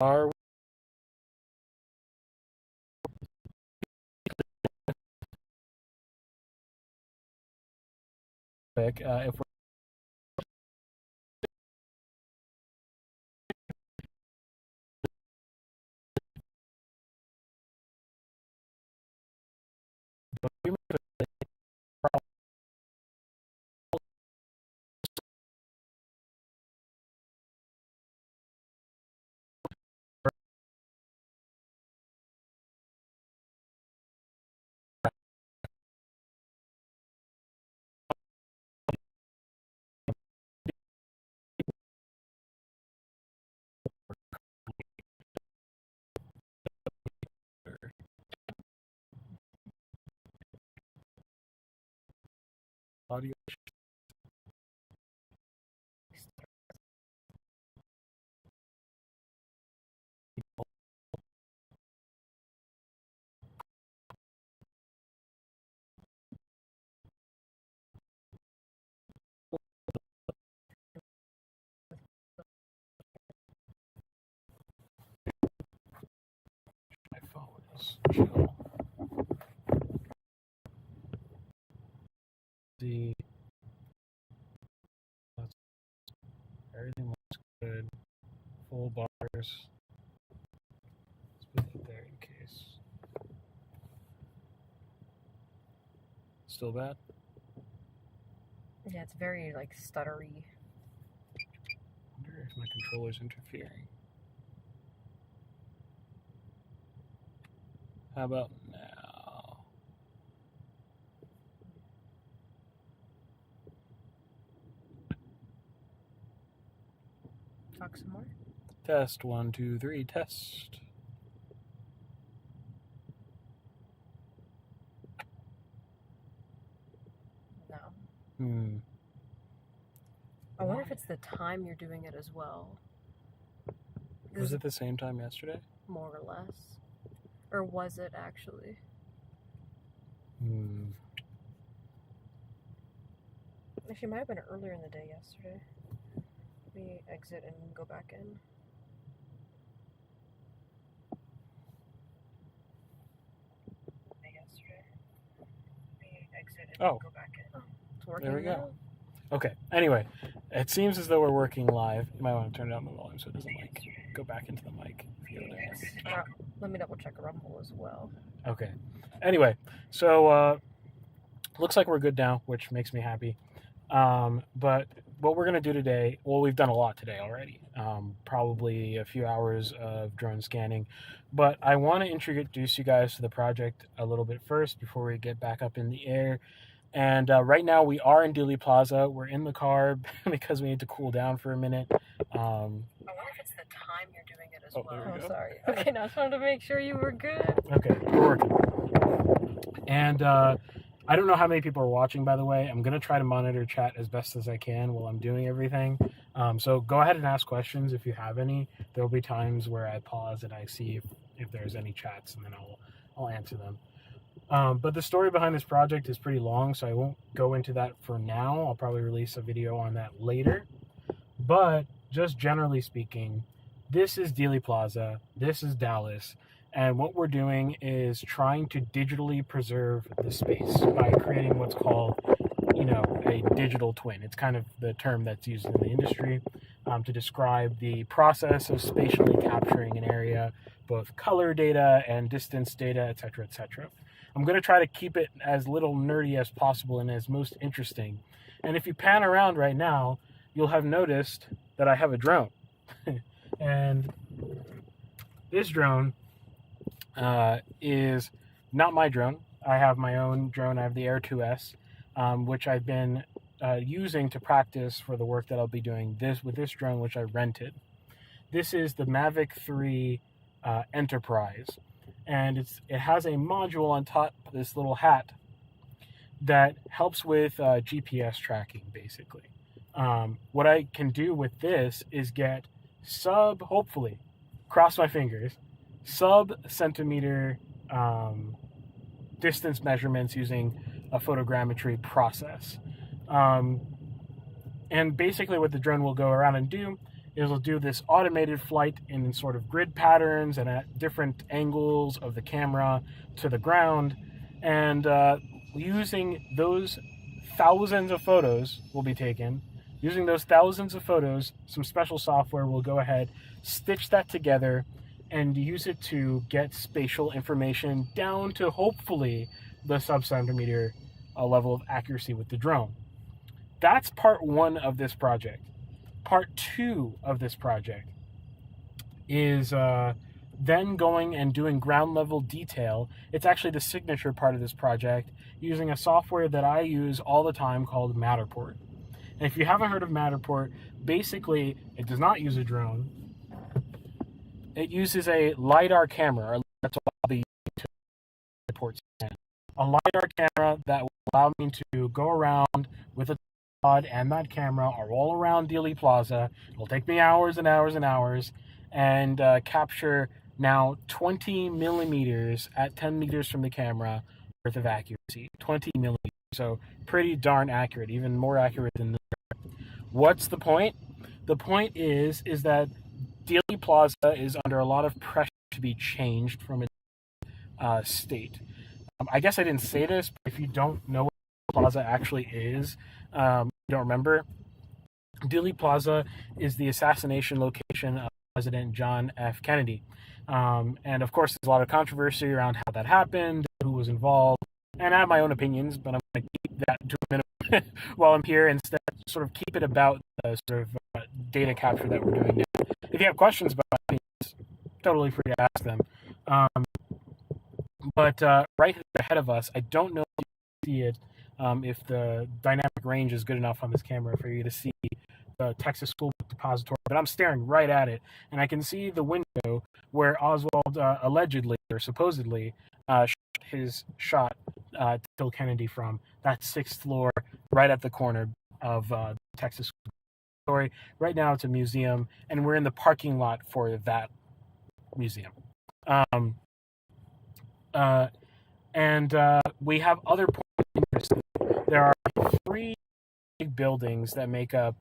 are if we're audio my phone is chill. See, everything looks good. Full bars. Let's put it there in case. Still bad? Yeah, it's very like stuttery. I wonder if my controller's interfering. How about now? Talk some more. Test 1, 2, 3. Test. No. I wonder if it's the time you're doing it as well. Was it the same time yesterday? More or less. Or was it actually? Actually, it might have been earlier in the day yesterday. Let me exit and go back in. Oh, go back in. Oh, it's working. There we go. Now. Okay. Anyway, it seems as though we're working live. You might want to turn down the volume so it doesn't like go back into the mic. Let me double check Rumble as well. Okay. Anyway, so looks like we're good now, which makes me happy. But what we're going to do today, well, we've done a lot today already. Probably a few hours of drone scanning. But I want to introduce you guys to the project a little bit first before we get back up in the air. And right now we are in Dealey Plaza. We're in the car because we need to cool down for a minute. I wonder if it's the time you're doing it as well. There we go. Sorry. Okay, now I just wanted to make sure you were good. Okay, we're working. And I don't know how many people are watching, by the way. I'm going to try to monitor chat as best as I can while I'm doing everything. So go ahead and ask questions if you have any. There will be times where I pause and I see if there's any chats, and then I'll answer them. But the story behind this project is pretty long, so I won't go into that for now. I'll probably release a video on that later. But just generally speaking, this is Dealey Plaza, this is Dallas, and what we're doing is trying to digitally preserve the space by creating what's called, a digital twin. It's kind of the term that's used in the industry to describe the process of spatially capturing an area, both color data and distance data, etc., etc. I'm going to try to keep it as little nerdy as possible and as most interesting. And if you pan around right now, you'll have noticed that I have a drone. And this drone is not my drone. I have my own drone. I have the Air 2S, which I've been using to practice for the work that I'll be doing with this drone, which I rented. This is the Mavic 3 Enterprise. And it has a module on top, this little hat, that helps with GPS tracking, basically. What I can do with this is get hopefully, cross my fingers, sub-centimeter distance measurements using a photogrammetry process. And basically what the drone will go around and do it'll do this automated flight in sort of grid patterns and at different angles of the camera to the ground. And using those thousands of photos will be taken. Using those thousands of photos, some special software will go ahead, stitch that together, and use it to get spatial information down to hopefully the sub-centimeter level of accuracy with the drone. That's part one of this project. Part two of this project is then going and doing ground level detail. It's actually the signature part of this project, using a software that I use all the time called Matterport. And if you haven't heard of Matterport, basically it does not use a drone. It uses a LiDAR camera. That's all the Matterport stand. A LiDAR camera that will allow me to go around with a pod and that camera are all around Dealey Plaza. It'll take me hours and hours and hours, and capture now 20 millimeters at 10 meters from the camera worth of accuracy. 20 millimeters, so pretty darn accurate, even more accurate than this. What's the point? The point is that Dealey Plaza is under a lot of pressure to be changed from its state. I guess I didn't say this, but if you don't know what Plaza actually is, you don't remember, Dealey Plaza is the assassination location of President John F. Kennedy. And of course, there's a lot of controversy around how that happened, who was involved, and I have my own opinions, but I'm going to keep that to a minimum while I'm here, instead sort of keep it about the sort of data capture that we're doing now. If you have questions about it, totally free to ask them. But right ahead of us, I don't know if you see it, if the dynamic range is good enough on this camera for you to see the Texas School Book Depository, but I'm staring right at it, and I can see the window where Oswald allegedly or supposedly shot his shot to kill Kennedy from. That sixth floor, right at the corner of the Texas School Book Depository. Right now, it's a museum, and we're in the parking lot for that museum. And we have other points of interest. There are three big buildings that make up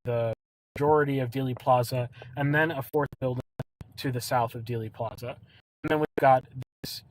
the majority of Dealey Plaza, and then a fourth building to the south of Dealey Plaza. And then we've got this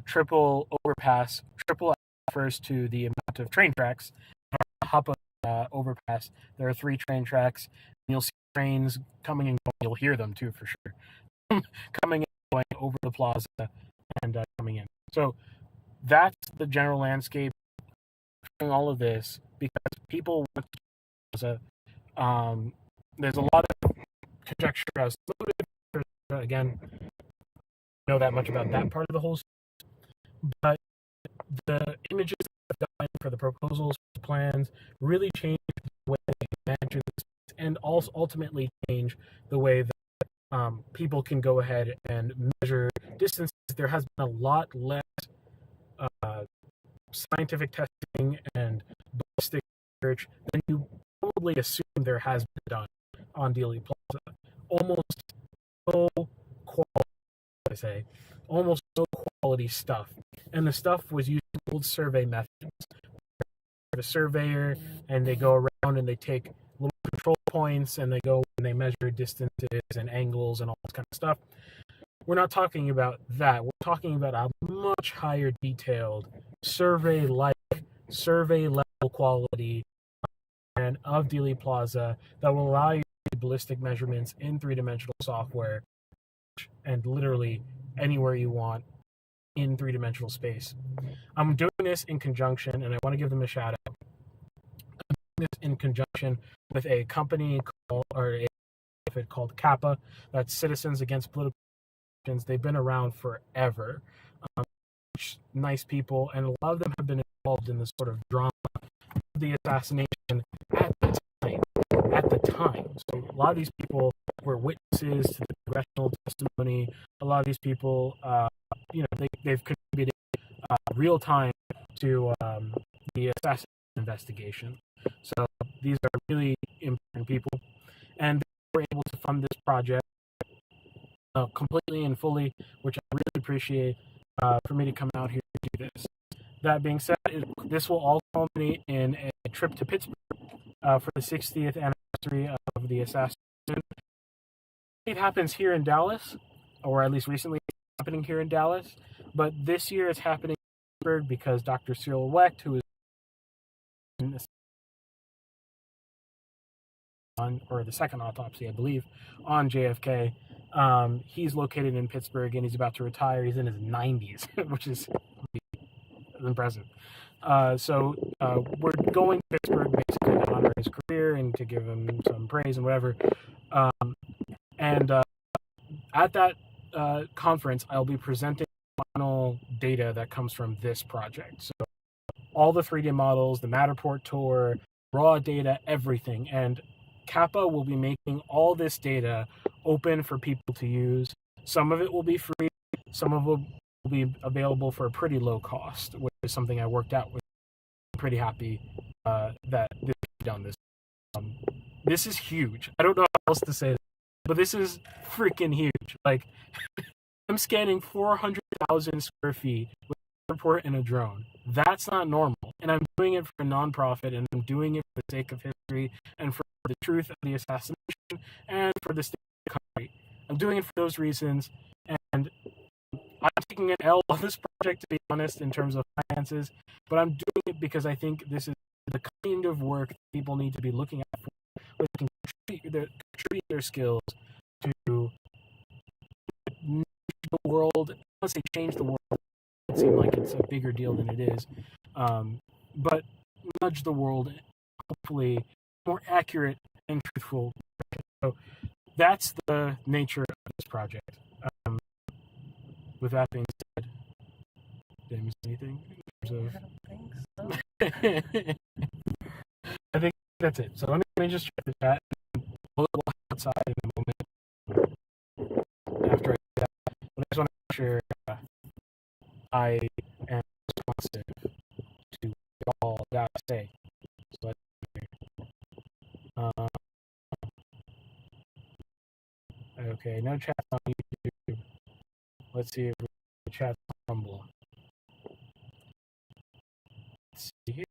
triple overpass. Triple refers to the amount of train tracks. On the top of overpass, there are 3 train tracks. And you'll see trains coming and going. You'll hear them too, for sure. Coming and going over the plaza and coming in. So that's the general landscape. Doing all of this because people want to plaza. There's a lot of conjecture as again, know that much about that part of the whole story, but the images done for the proposals, the plans, really change the way they imagine this, and also ultimately change the way that people can go ahead and measure distances. There has been a lot less scientific testing and ballistic research than you probably assume there has been done on Dealey Plaza. Almost no quality, almost no quality stuff. And the stuff was using old survey methods. A surveyor, and they go around and they take little control points and they go and they measure distances and angles and all this kind of stuff. We're not talking about that. We're talking about a much higher detailed survey level quality and of Dealey Plaza that will allow you to do ballistic measurements in 3-dimensional software and literally anywhere you want in 3-dimensional space. I'm doing this in conjunction, and I want to give them a shout out. I'm doing this in conjunction with a company called Kappa, that's Citizens Against Political Actions. They've been around forever. Nice people, and a lot of them have been involved in the sort of drama of the assassination at the time. So a lot of these people were witnesses to the congressional testimony. A lot of these people, they've contributed real time to the assassination investigation. So these are really important people, and they were able to fund this project completely and fully, which I really appreciate, for me to come out here to do this. That being said, this will all culminate in a trip to Pittsburgh for the 60th anniversary of the assassination it happens here in Dallas, or at least recently it's happening here in Dallas. But this year it's happening in Pittsburgh because Dr. Cyril Wecht, who is on, or the second autopsy, I believe, on JFK, he's located in Pittsburgh and he's about to retire. He's in his 90s, which is impressive. So we're going to Pittsburgh basically to honor his career and to give him some praise and whatever. And at that conference, I'll be presenting final data that comes from this project. So all the 3D models, the Matterport tour, raw data, everything. And Kappa will be making all this data open for people to use. Some of it will be free. Some of it will be available for a pretty low cost, which is something I worked out with. I'm pretty happy that this is done this. This is huge. I don't know how else to say that, but this is freaking huge. Like, I'm scanning 400,000 square feet with a report and a drone. That's not normal. And I'm doing it for a nonprofit, and I'm doing it for the sake of history and for the truth of the assassination and for the state of the country. I'm doing it for those reasons, and I'm taking an L on this project, to be honest, in terms of finances, but I'm doing it because I think this is the kind of work that people need to be looking at for, where they can contribute their skills to the world. I don't say change the world. It seems like it's a bigger deal than it is, but nudge the world, hopefully more accurate and truthful. So that's the nature of this project. With that being said, did I miss anything? I don't think so. I think that's it. So let me just check the chat. We'll head outside in a moment after I do that. But I just want to make sure I am responsive to all that I say. So okay, no chat on YouTube. Let's see if the chat's on Rumble. Let's see here.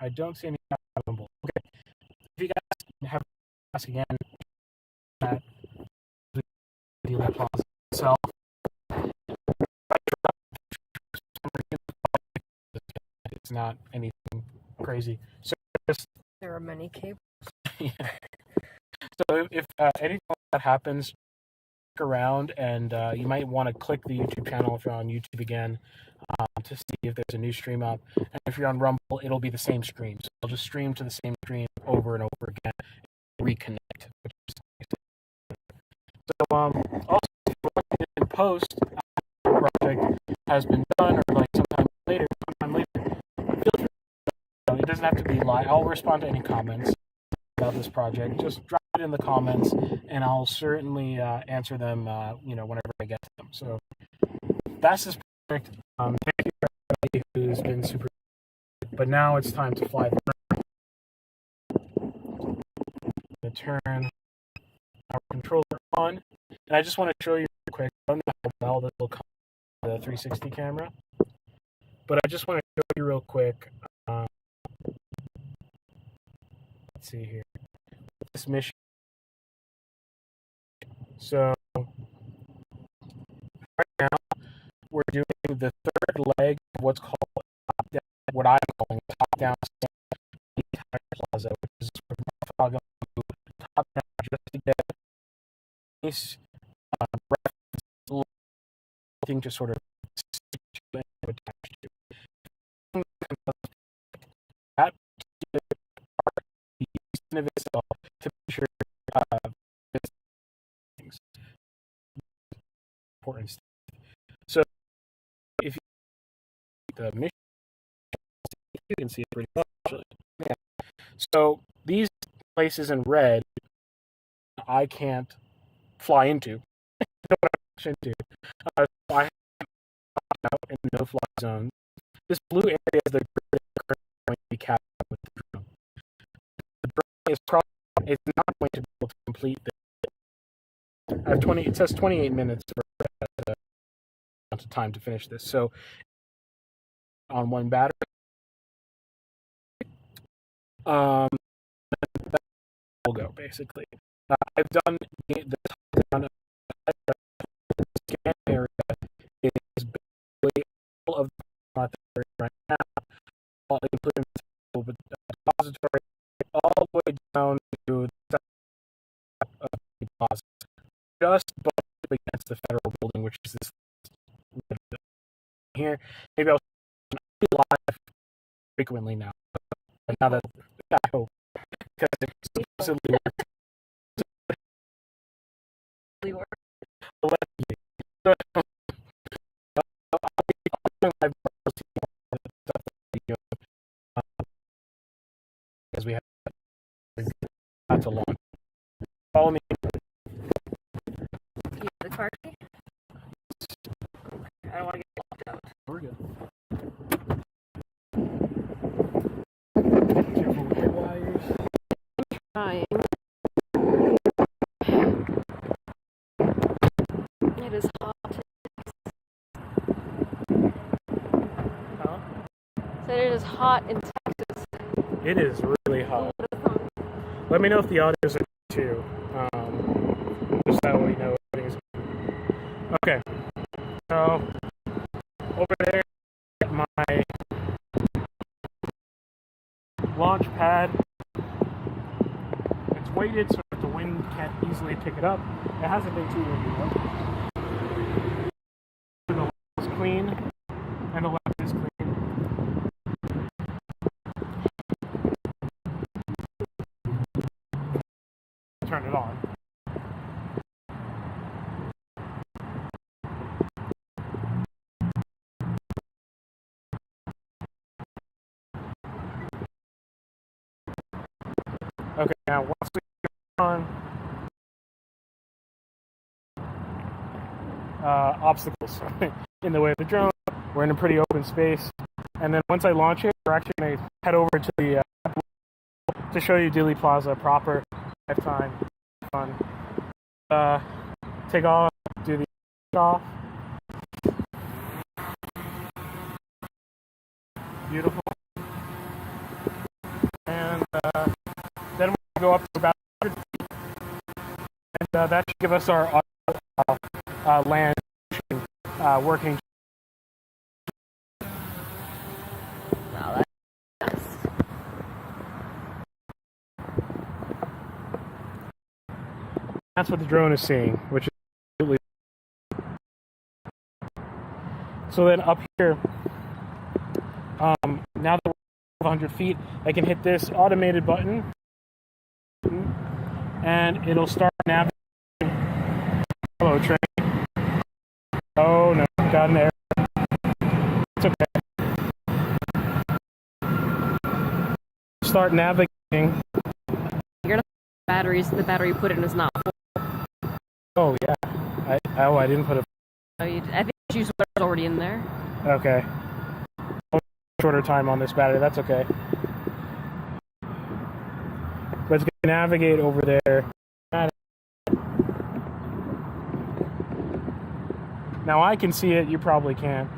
I don't see any chat on Rumble. Okay, if you guys have ask again at the Dealey Plaza itself, it's not anything crazy. So just There are many cables. yeah. So if anything like that happens, stick around, and you might want to click the YouTube channel if you're on YouTube again to see if there's a new stream up. And if you're on Rumble, it'll be the same stream. So I'll just stream to the same stream over and over again, and reconnect. Which is so also, if you want it in post, after the project has been done, or like sometime later, feel free. It doesn't have to be live. I'll respond to any comments about this project. Just drop it in the comments, and I'll certainly answer them. Whenever I get to them. So that's this project. Thank you for everybody who's been super. But now it's time to fly the drone. I'm gonna turn our controller on, and I just want to show you real quick. I don't know how well this will come with the 360 camera, but I just want to show you real quick. Let's see here. This mission. So right now we're doing the third leg of what's called what I'm calling top-down plaza, which is top down just to get nice reference thing to sort of attach to. That part, the in of itself, to make sure things important. So if you the mission, you can see it pretty well. Actually. Yeah. So these places in red, I can't fly into. So I have out in the no-fly zone. This blue area is the grid going to be captured with the drone. The drone is probably it's not going to be able to complete this. I have 20. It says 28 minutes for amount of time to finish this. So on one battery, that will go basically. I've done the scan area is basically all of the right now, all including the depository, all the way down to the deposit, just against the federal building, which is this here. Maybe I'll be live frequently now. But now that I hope, because it's supposedly as we have to launch. Follow me. The car key? I don't want to get locked out. We're good. Trying. It is hot. Huh? Said it is hot in Texas. It is really hot. Let me know if the audios are good too. Just that way we know everything's okay. So over there, my launch pad. It's weighted so that the wind can't easily pick it up. It hasn't been too windy though. The left is clean, and the left is clean. Turn it on. Okay, now once we get on obstacles in the way of the drone, we're in a pretty open space. And then once I launch it, we're actually going to head over to the to show you Dealey Plaza proper. Have time, fun. Take off, do the off. Beautiful. And then we'll go up to about 100 feet. And that should give us our land working. Wow, that's nice. That's what the drone is seeing, which is absolutely. So then up here, now that we're 100 feet, I can hit this automated button, and it'll start navigating. Hello, train. Oh no, got an error. It's okay. Start navigating. You're not batteries. The battery you put in is not full. Oh yeah. I didn't put it. I think you used what's already in there. Okay. Shorter time on this battery. That's okay. Let's navigate over there. Now I can see it. You probably can't.